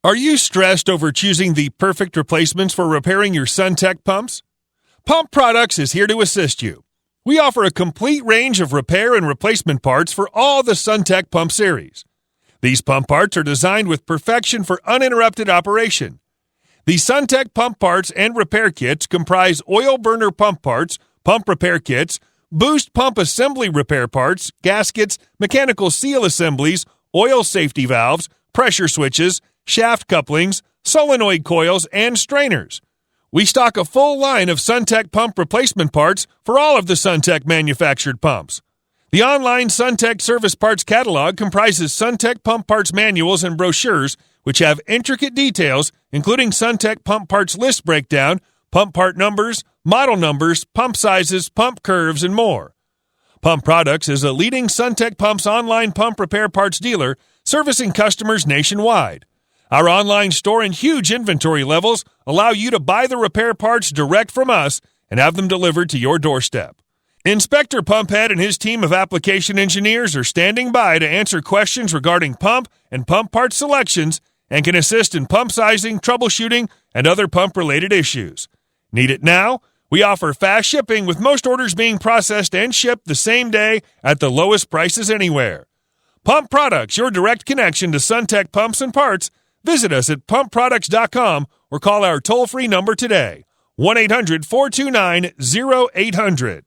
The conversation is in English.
Are you stressed over choosing the perfect replacements for repairing your Suntec pumps? Pump Products is here to assist you. We offer a complete range of repair and replacement parts for all the Suntec pump series. These pump parts are designed with perfection for uninterrupted operation. The Suntec pump parts and repair kits comprise oil burner pump parts, pump repair kits, boost pump assembly repair parts, gaskets, mechanical seal assemblies, oil safety valves, pressure switches, shaft couplings, solenoid coils, and strainers. We stock a full line of Suntec pump replacement parts for all of the Suntec manufactured pumps. The online Suntec service parts catalog comprises Suntec pump parts manuals and brochures, which have intricate details, including Suntec pump parts list breakdown, pump part numbers, model numbers, pump sizes, pump curves, and more. Pump Products is a leading Suntec Pumps online pump repair parts dealer servicing customers nationwide. Our online store and huge inventory levels allow you to buy the repair parts direct from us and have them delivered to your doorstep. Inspector Pumphead and his team of application engineers are standing by to answer questions regarding pump and pump part selections and can assist in pump sizing, troubleshooting, and other pump-related issues. Need it now? We offer fast shipping, with most orders being processed and shipped the same day at the lowest prices anywhere. Pump Products, your direct connection to Suntec pumps and parts. Visit us at pumpproducts.com or call our toll-free number today, 1-800-429-0800.